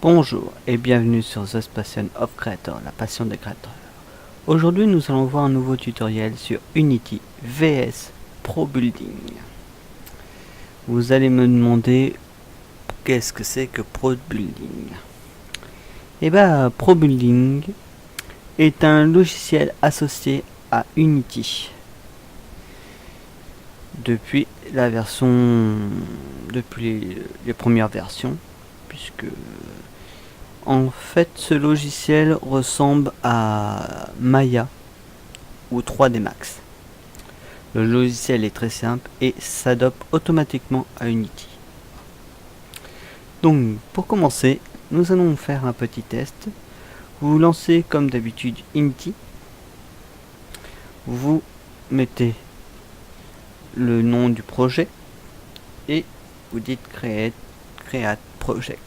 Bonjour et bienvenue sur The Passion of Creator, la passion des créateurs. Aujourd'hui nous allons voir un nouveau tutoriel sur Unity vs ProBuilding. Vous allez me demander qu'est-ce que c'est que ProBuilding. Et bah ProBuilding est un logiciel associé à Unity. Depuis la version, depuis les premières versions, puisque en fait ce logiciel ressemble à Maya ou 3D Max. Le logiciel est très simple et s'adapte automatiquement à Unity. Donc pour commencer, nous allons faire un petit test. Vous lancez comme d'habitude Unity. Vous mettez le nom du projet et vous dites create project.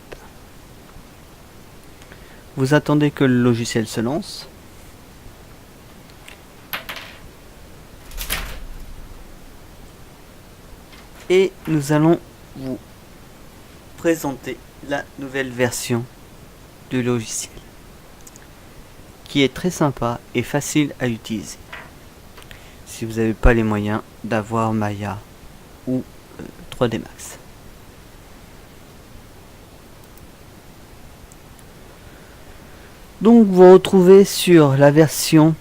Vous attendez que le logiciel se lance. Et nous allons vous présenter la nouvelle version du logiciel, qui est très sympa et facile à utiliser. Si vous n'avez pas les moyens d'avoir Maya ou 3D Max. Donc vous retrouvez sur la version,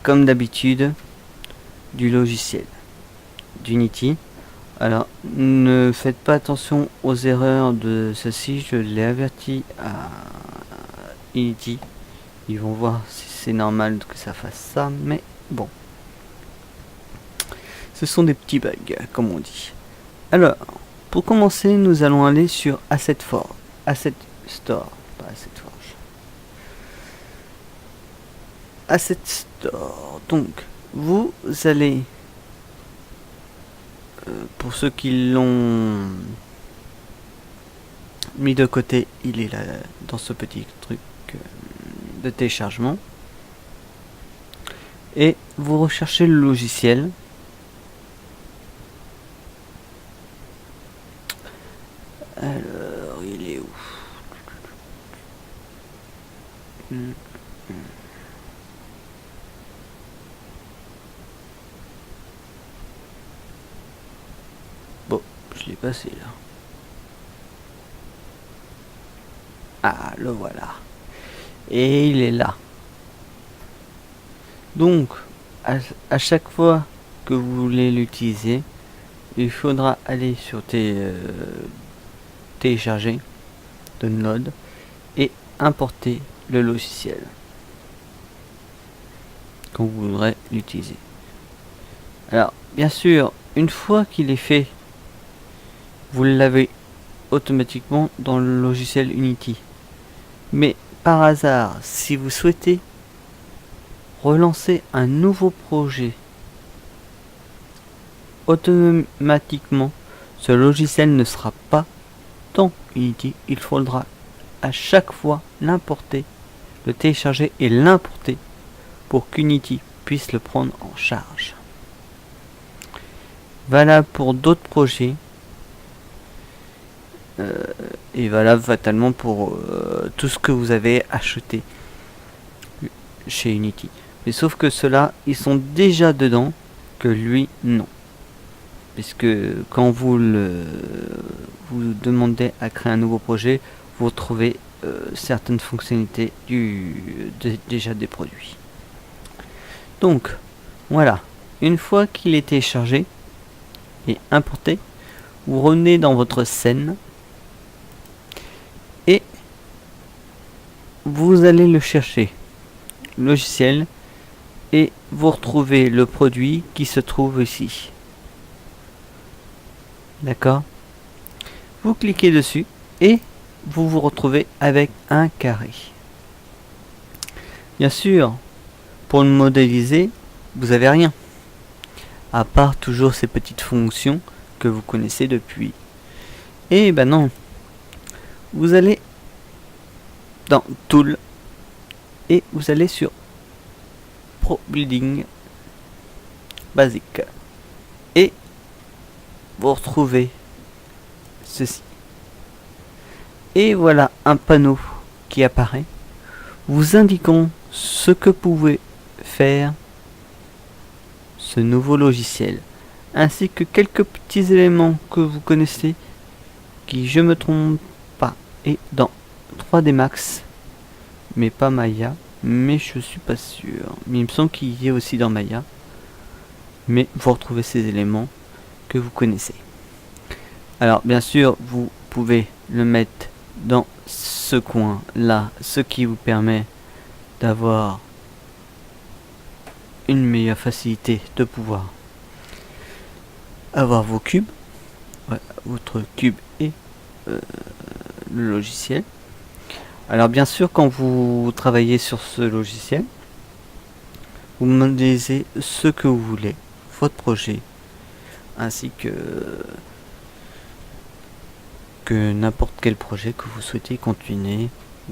comme d'habitude, du logiciel d'Unity. Alors ne faites pas attention aux erreurs de ceci, je l'ai averti à Unity. Ils vont voir si c'est normal que ça fasse ça, mais bon. Ce sont des petits bugs, comme on dit. Alors, pour commencer, nous allons aller sur Asset Store, pas Asset Forge. Asset Store. Donc, vous allez, pour ceux qui l'ont mis de côté, il est là dans ce petit truc de téléchargement. Et vous recherchez le logiciel. Alors, il est où? Bon, je l'ai passé là. Ah, le voilà. Et il est là. Donc, à chaque fois que vous voulez l'utiliser, il faudra aller sur télécharger, download, et importer le logiciel quand vous voudrez l'utiliser. Alors, bien sûr, une fois qu'il est fait, vous l'avez automatiquement dans le logiciel Unity. Mais par hasard, si vous souhaitez relancer un nouveau projet, automatiquement, ce logiciel ne sera pas dans Unity. Il faudra à chaque fois l'importer, le télécharger et l'importer pour qu'Unity puisse le prendre en charge. Valable pour d'autres projets et valable fatalement pour tout ce que vous avez acheté chez Unity. Mais sauf que ceux-là, ils sont déjà dedans, que lui, non. Puisque quand vous demandez à créer un nouveau projet, vous retrouvez certaines fonctionnalités déjà des produits. Donc, voilà. Une fois qu'il est téléchargé et importé, vous revenez dans votre scène et vous allez le chercher, logiciel, et vous retrouvez le produit qui se trouve ici. D'accord? Vous cliquez dessus et vous vous retrouvez avec un carré. Bien sûr, pour le modéliser, vous avez rien, à part toujours ces petites fonctions que vous connaissez depuis. Et ben non, vous allez dans Tool et vous allez sur ProBuilding Basic et vous retrouvez ceci. Et voilà un panneau qui apparaît, vous indiquant ce que pouvait faire ce nouveau logiciel, ainsi que quelques petits éléments que vous connaissez, qui, je me trompe pas, est dans 3D Max, mais pas Maya, mais je suis pas sûr. Mais il me semble qu'il y est aussi dans Maya, mais vous retrouvez ces éléments que vous connaissez. Alors bien sûr, vous pouvez le mettre dans ce coin là, ce qui vous permet d'avoir une meilleure facilité de pouvoir avoir vos cubes, votre cube et le logiciel. Alors bien sûr, quand vous travaillez sur ce logiciel, vous modélisez ce que vous voulez, votre projet, ainsi que n'importe quel projet que vous souhaitez continuer,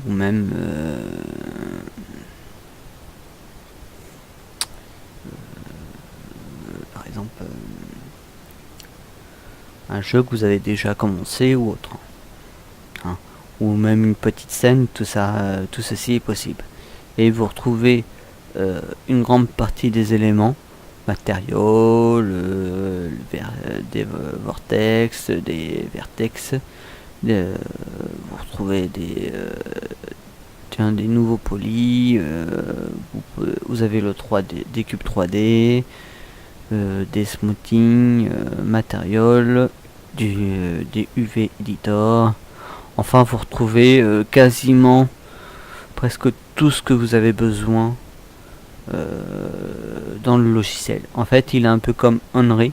ou même par exemple un jeu que vous avez déjà commencé ou autre, hein, ou même une petite scène, tout ça, tout ceci est possible. Et vous retrouvez une grande partie des éléments matériaux, des vortex, des vertex, vous retrouvez des nouveaux polis, vous avez le 3D, des cubes 3D, des smoothing, matériaux, des UV editor. Enfin, vous retrouvez quasiment presque tout ce que vous avez besoin dans le logiciel. En fait, il est un peu comme Unreal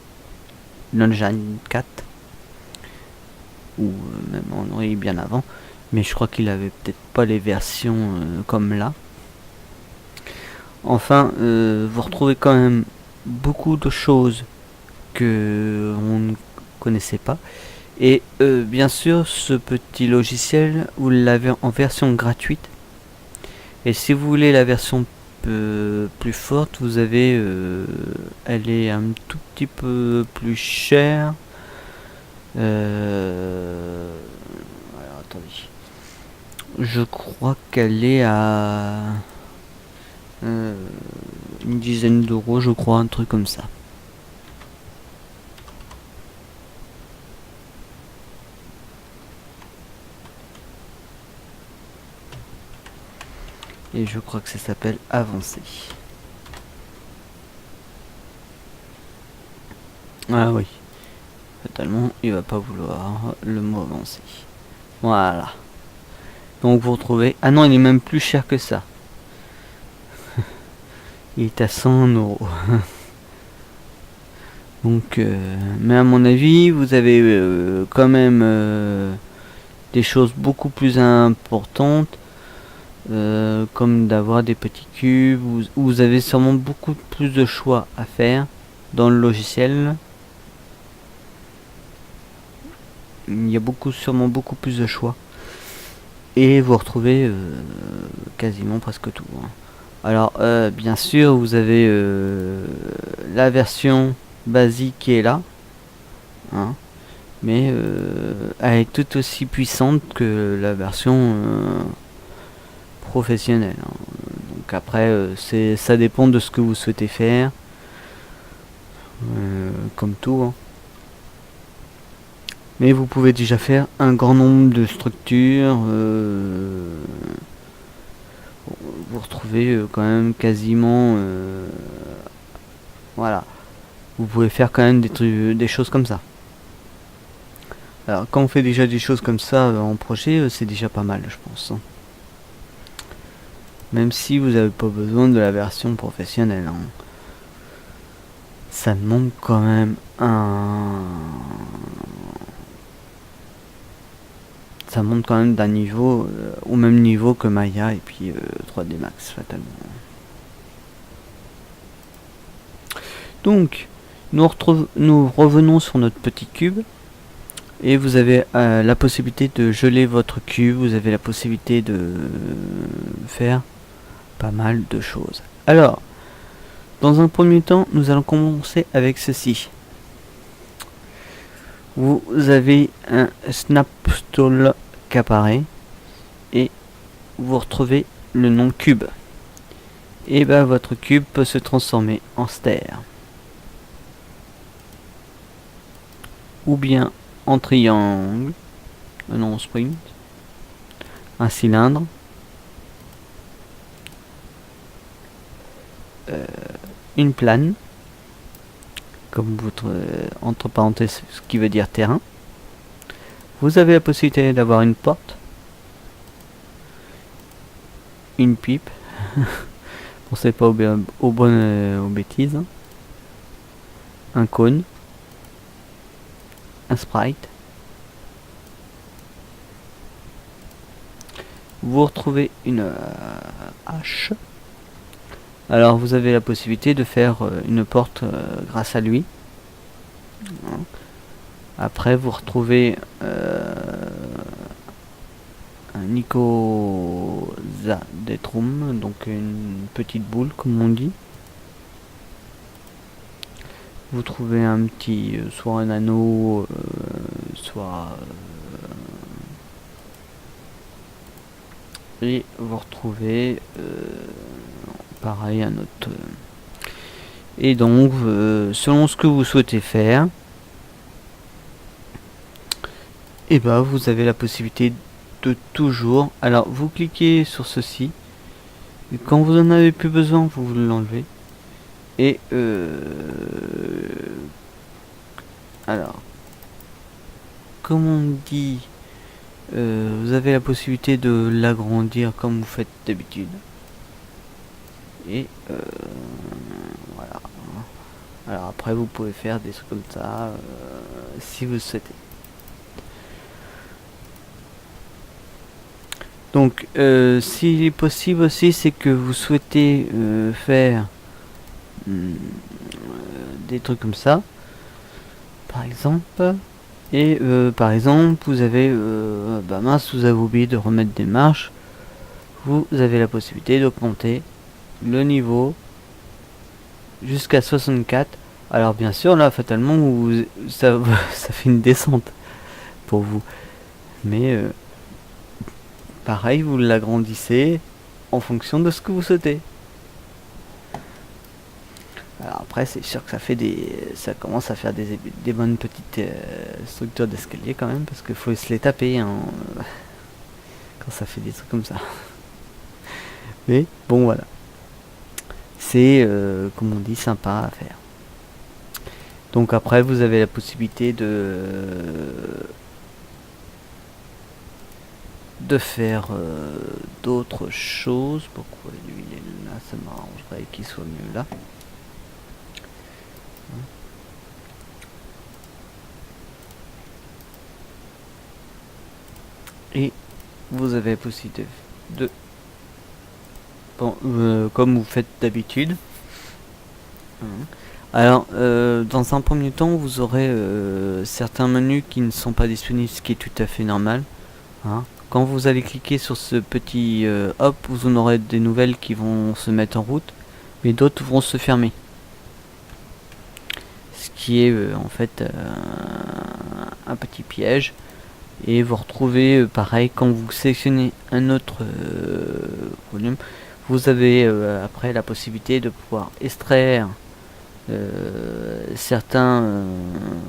Engine 4, ou même Unreal bien avant, mais je crois qu'il avait peut-être pas les versions comme là. Enfin, vous retrouvez quand même beaucoup de choses que on ne connaissait pas. Et bien sûr, ce petit logiciel, vous l'avez en version gratuite. Et si vous voulez la version plus forte, vous avez, elle est un tout petit peu plus chère. Alors attendez, je crois qu'elle est à une dizaine d'euros, je crois, un truc comme ça. Et je crois que ça s'appelle Avancer. Ah oui, fatalement, il va pas vouloir le mot avancer. Voilà. Donc vous retrouvez... Ah non, il est même plus cher que ça. Il est à 100 euros. Donc, mais à mon avis, vous avez quand même des choses beaucoup plus importantes, comme d'avoir des petits cubes, où vous avez sûrement beaucoup plus de choix à faire dans le logiciel. Il y a sûrement beaucoup plus de choix. Et vous retrouvez quasiment presque tout, hein. Alors, bien sûr, vous avez la version basique qui est là, hein, mais elle est tout aussi puissante que la version professionnelle, hein. Donc après, ça dépend de ce que vous souhaitez faire, comme tout, hein. Mais vous pouvez déjà faire un grand nombre de structures. Vous retrouvez quand même quasiment... voilà. Vous pouvez faire quand même des choses comme ça. Alors quand on fait déjà des choses comme ça en projet, c'est déjà pas mal, je pense, hein. Même si vous n'avez pas besoin de la version professionnelle, hein. Ça demande quand même ça monte quand même d'un niveau au même niveau que Maya et puis 3D Max, fatalement. Donc nous revenons sur notre petit cube, et vous avez la possibilité de geler votre cube. Vous avez la possibilité de faire pas mal de choses. Alors, dans un premier temps, nous allons commencer avec ceci. Vous avez un Snap Tool qui apparaît et vous retrouvez le nom cube. Et ben votre cube peut se transformer en stère ou bien en triangle, non sprint, un cylindre, une plane, comme votre entre parenthèses, ce qui veut dire terrain. Vous avez la possibilité d'avoir une porte, une pipe, pensez pas aux bêtises, un cône, un sprite. Vous retrouvez une hache. Alors vous avez la possibilité de faire une porte grâce à lui. Après vous retrouvez un icosahedron, donc une petite boule comme on dit. Vous trouvez un petit, soit un anneau, soit... et vous retrouvez pareil un autre. Et donc, selon ce que vous souhaitez faire, et ben vous avez la possibilité de toujours... Alors, vous cliquez sur ceci, et quand vous en avez plus besoin, vous l'enlevez. Et alors, comme on dit, vous avez la possibilité de l'agrandir comme vous faites d'habitude. Et voilà. Alors après vous pouvez faire des trucs comme ça si vous le souhaitez. Donc s'il est possible aussi, c'est que vous souhaitez faire des trucs comme ça, par exemple, et par exemple vous avez mince, vous avez oublié de remettre des marches. Vous avez la possibilité d'augmenter le niveau jusqu'à 64. Alors bien sûr là fatalement ça fait une descente pour vous, mais pareil vous l'agrandissez en fonction de ce que vous souhaitez. Alors après c'est sûr que ça commence à faire des bonnes petites structures d'escalier quand même, parce qu'il faut se les taper hein, quand ça fait des trucs comme ça. Mais bon voilà, c'est comme on dit sympa à faire. Donc après vous avez la possibilité de faire d'autres choses. Pourquoi lui il est là, ça m'arrangerait qu'il soit mieux là. Et vous avez la possibilité de comme vous faites d'habitude. Alors dans un premier temps vous aurez certains menus qui ne sont pas disponibles, ce qui est tout à fait normal hein. Quand vous allez cliquer sur ce petit hop, vous en aurez des nouvelles qui vont se mettre en route, mais d'autres vont se fermer, ce qui est en fait un petit piège. Et vous retrouvez pareil quand vous sélectionnez un autre volume, vous avez après la possibilité de pouvoir extraire certains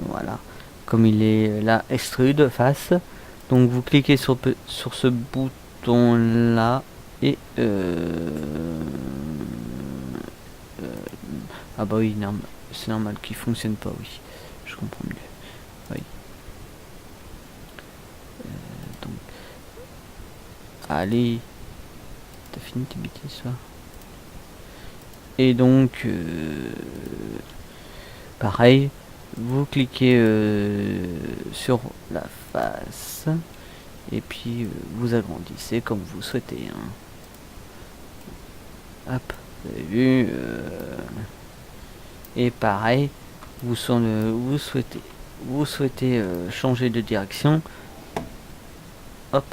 voilà, comme il est là, extrude face. Donc vous cliquez sur ce bouton là et ah bah oui, c'est normal qu'il fonctionne pas, oui, je comprends mieux. Oui. Donc allez, t'as fini tes bêtises là. Et donc pareil, vous cliquez sur la face et puis vous agrandissez comme vous souhaitez hein. Hop, vous avez vu et pareil, vous souhaitez changer de direction. Hop,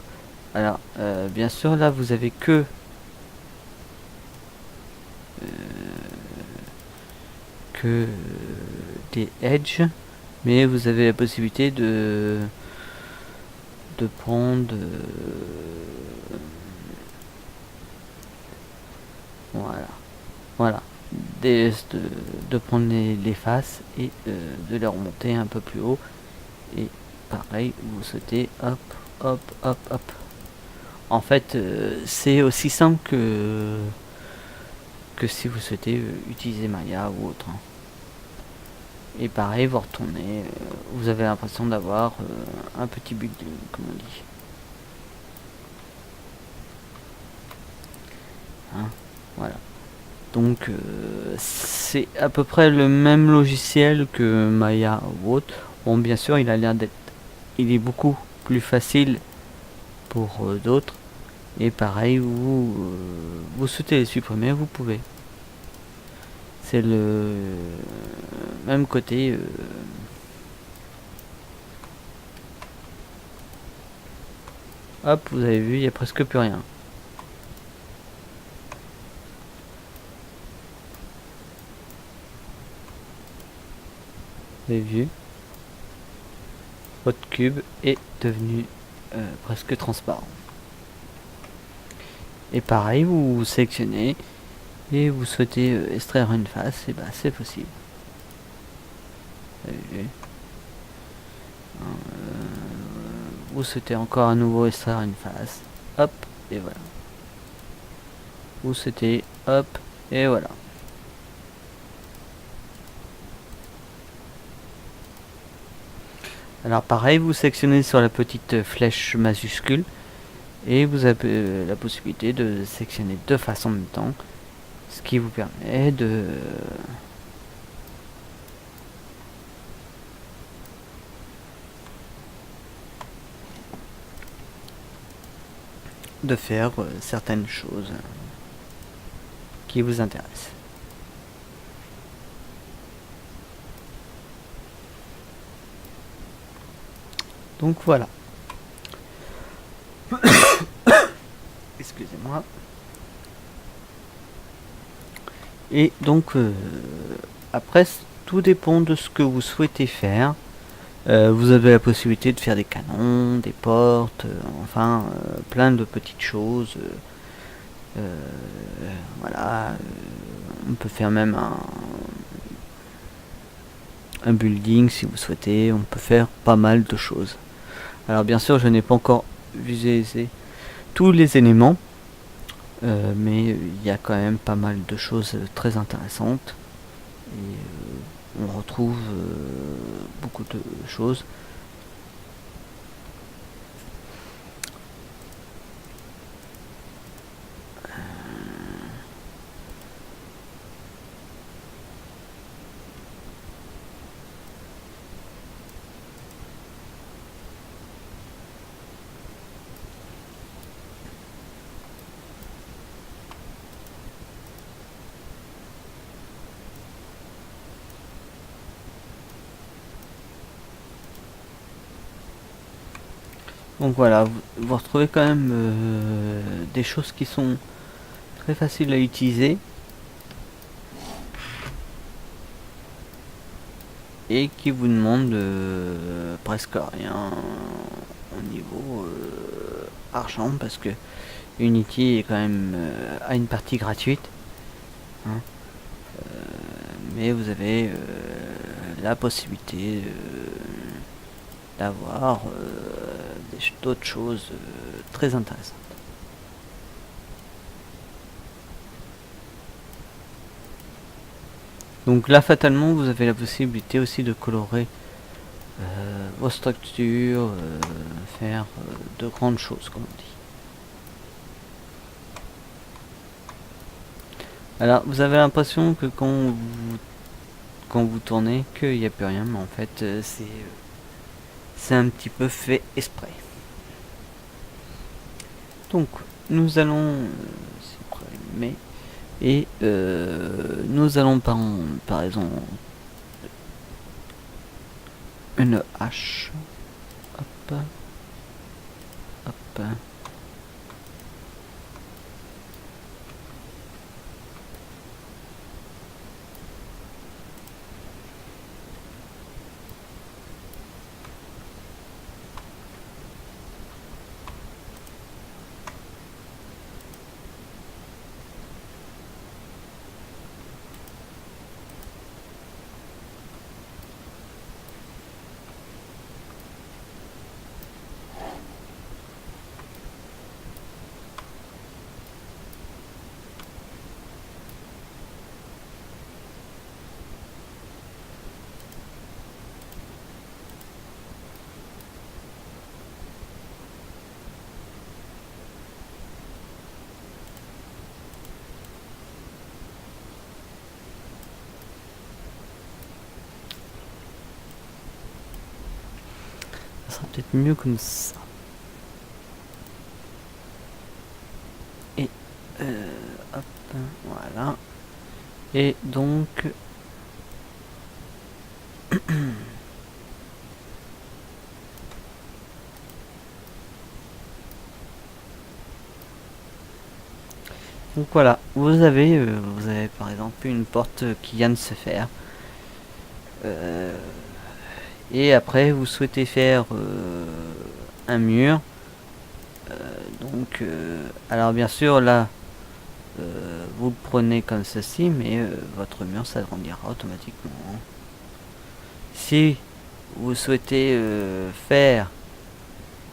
alors bien sûr là vous avez que des edges, mais vous avez la possibilité de de prendre voilà de prendre les faces et de les remonter un peu plus haut, et pareil vous sautez hop hop hop hop. En fait c'est aussi simple que si vous souhaitez utiliser Maya ou autre, hein. Et pareil, vous retournez, vous avez l'impression d'avoir un petit building, comme on dit. Hein, voilà. Donc c'est à peu près le même logiciel que Maya ou autre. Bon, bien sûr, il a l'air d'être, il est beaucoup plus facile pour d'autres. Et pareil, vous souhaitez les supprimer, vous pouvez. C'est le même côté. Hop, vous avez vu, il n'y a presque plus rien. Vous avez vu, votre cube est devenu presque transparent. Et pareil, vous sélectionnez et vous souhaitez extraire une face, et bah c'est possible. Vous avez vu. Vous souhaitez encore à nouveau extraire une face, hop, et voilà. Vous souhaitez, hop, et voilà. Alors pareil, vous sélectionnez sur la petite flèche majuscule et vous avez la possibilité de sélectionner deux faces en même temps, ce qui vous permet de faire certaines choses qui vous intéressent. Donc voilà. Excusez-moi. Et donc après, tout dépend de ce que vous souhaitez faire. Vous avez la possibilité de faire des canons, des portes, enfin plein de petites choses. Voilà, on peut faire même un building si vous souhaitez. On peut faire pas mal de choses. Alors bien sûr, je n'ai pas encore visualisé tous les éléments, mais il y a quand même pas mal de choses très intéressantes. Et on retrouve beaucoup de choses. Donc voilà, vous retrouvez quand même des choses qui sont très faciles à utiliser et qui vous demandent presque rien au niveau argent, parce que Unity est quand même a une partie gratuite, hein. Mais vous avez la possibilité d'avoir d'autres choses très intéressantes. Donc là, fatalement, vous avez la possibilité aussi de colorer vos structures, faire de grandes choses, comme on dit. Alors, vous avez l'impression que quand vous tournez, qu'il n'y a plus rien, mais en fait, c'est un petit peu fait exprès. Donc, nous allons supprimer et nous allons par exemple une hache. Hop, hop. sera peut-être mieux comme ça. Et hop, voilà. Et donc donc voilà, vous avez par exemple une porte qui vient de se faire. Et après vous souhaitez faire un mur. Donc alors bien sûr là vous le prenez comme ceci, mais votre mur s'agrandira automatiquement. Si vous souhaitez faire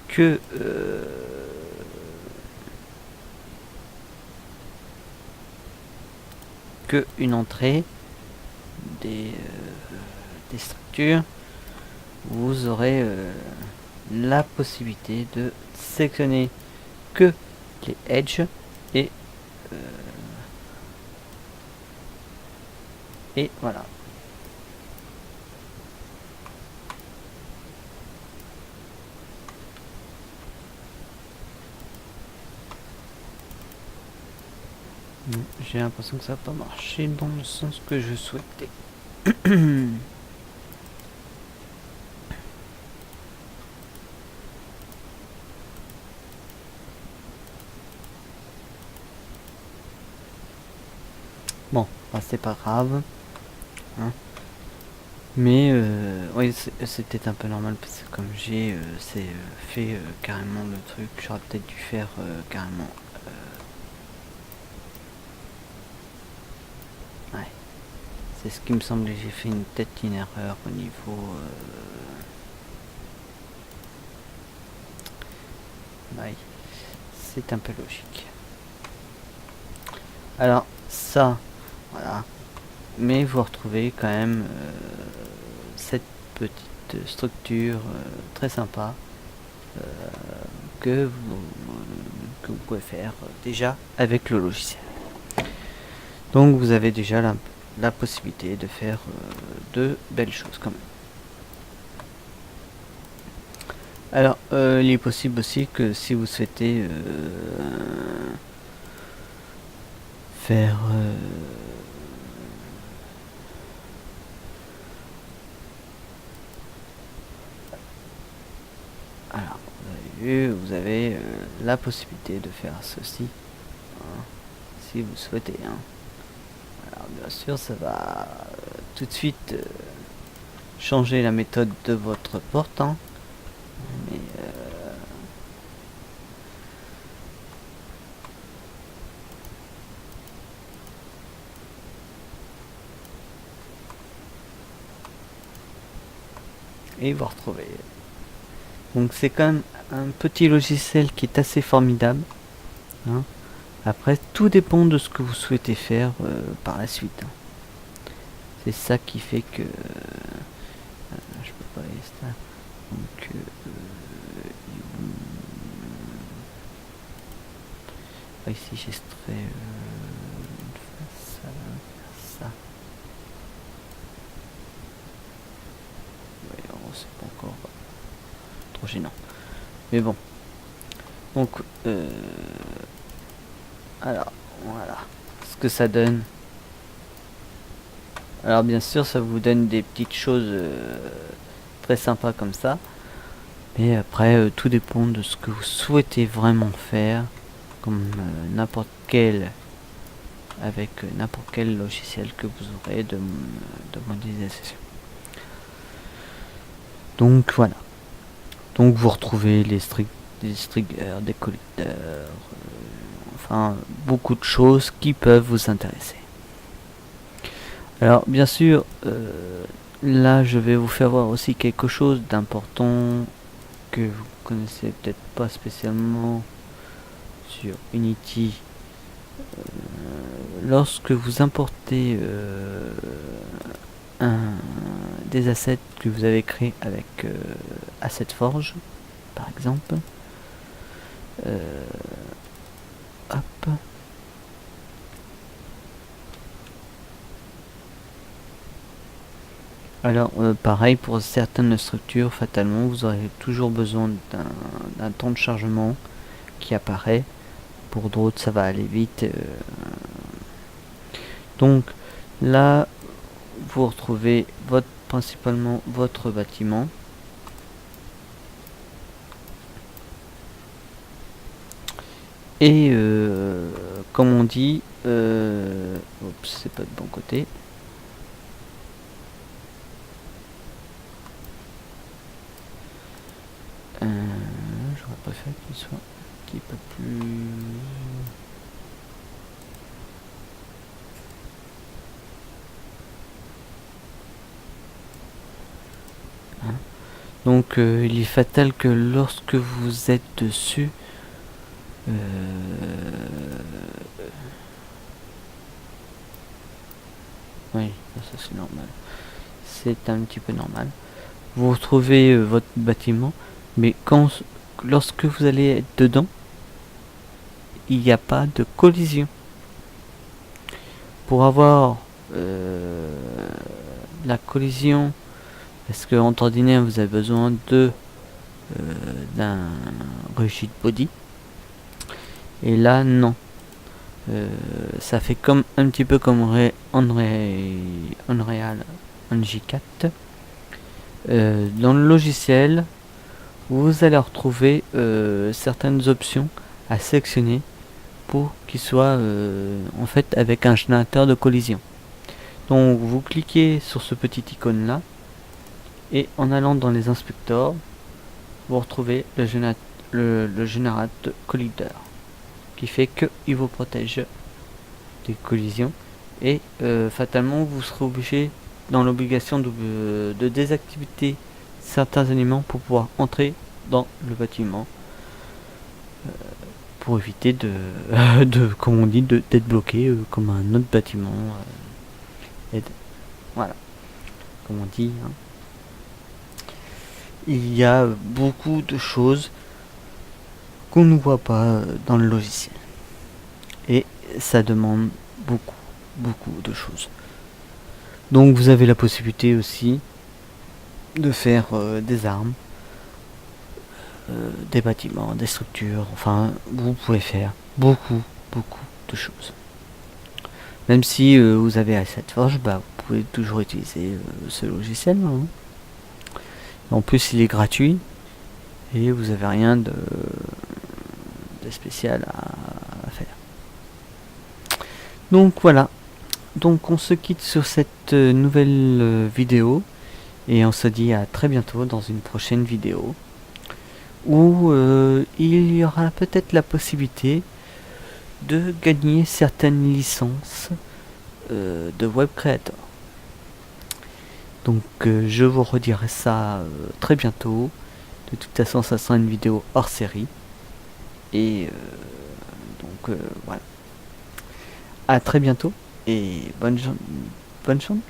que une entrée des structures, vous aurez la possibilité de sélectionner que les edges et voilà. J'ai l'impression que ça va pas marcher dans le sens que je souhaitais. Bon, bah, c'est pas grave. Hein. Mais oui, c'était un peu normal parce que comme j'ai fait carrément le truc, j'aurais peut-être dû faire carrément. Ouais. C'est ce qui me semblait, j'ai fait une erreur au niveau. Ouais. C'est un peu logique. Alors, ça, voilà. Mais vous retrouvez quand même cette petite structure très sympa que vous pouvez faire déjà avec le logiciel. Donc vous avez déjà la possibilité de faire de belles choses quand même. Alors il est possible aussi que si vous souhaitez faire alors vous avez la possibilité de faire ceci hein, si vous souhaitez hein. Alors bien sûr ça va tout de suite changer la méthode de votre porte hein, mais et vous retrouvez. Donc c'est quand même un petit logiciel qui est assez formidable. Hein. Après, tout dépend de ce que vous souhaitez faire par la suite. Hein. C'est ça qui fait que je peux pas aller ça. Donc ici j'extrais ça, ça. Ouais, alors, c'est pas encore trop gênant. Mais bon. Donc alors voilà ce que ça donne. Alors bien sûr ça vous donne des petites choses très sympas comme ça. Mais après tout dépend de ce que vous souhaitez vraiment faire. Comme n'importe quel avec n'importe quel logiciel que vous aurez de modélisation. Donc voilà. Donc vous retrouvez des triggers, des collecteurs, enfin beaucoup de choses qui peuvent vous intéresser. Alors bien sûr, là je vais vous faire voir aussi quelque chose d'important que vous connaissez peut-être pas spécialement sur Unity. Lorsque vous importez des assets que vous avez créés avec Asset Forge par exemple, hop, Alors pareil pour certaines structures, fatalement vous aurez toujours besoin d'un temps de chargement qui apparaît. Pour d'autres ça va aller vite. Donc là vous retrouvez principalement votre bâtiment. Et comme on dit, oups, c'est pas de bon côté. J'aurais préféré qu'il soit un petit peu plus... Hein. Donc il est fatal que lorsque vous êtes dessus, oui, ça c'est normal. C'est un petit peu normal. Vous retrouvez votre bâtiment, mais lorsque vous allez être dedans, il n'y a pas de collision. Pour avoir la collision, parce qu'en ordinaire vous avez besoin d'un rigid body, et là non. Ça fait comme un petit peu comme Unreal Engine 4. Dans le logiciel, vous allez retrouver certaines options à sélectionner pour qu'il soit en fait avec un générateur de collision. Donc vous cliquez sur ce petit icône là et en allant dans les inspecteurs, vous retrouvez le générateur collideur qui fait qu'il vous protège des collisions et fatalement vous serez obligé dans l'obligation de désactiver certains éléments pour pouvoir entrer dans le bâtiment pour éviter comme on dit, d'être bloqué comme un autre bâtiment. Voilà, comme on dit. Hein. Il y a beaucoup de choses qu'on ne voit pas dans le logiciel. Et ça demande beaucoup de choses. Donc vous avez la possibilité aussi de faire des armes, des bâtiments, des structures, enfin vous pouvez faire beaucoup de choses. Même si vous avez Asset Forge, vous pouvez toujours utiliser ce logiciel. Hein. En plus il est gratuit et vous avez rien de spécial à faire. Donc voilà. Donc on se quitte sur cette nouvelle vidéo et on se dit à très bientôt dans une prochaine vidéo où il y aura peut-être la possibilité de gagner certaines licences de web creator. Donc je vous redirai ça très bientôt. De toute façon ça sera une vidéo hors série et donc voilà. À très bientôt et bonne journée.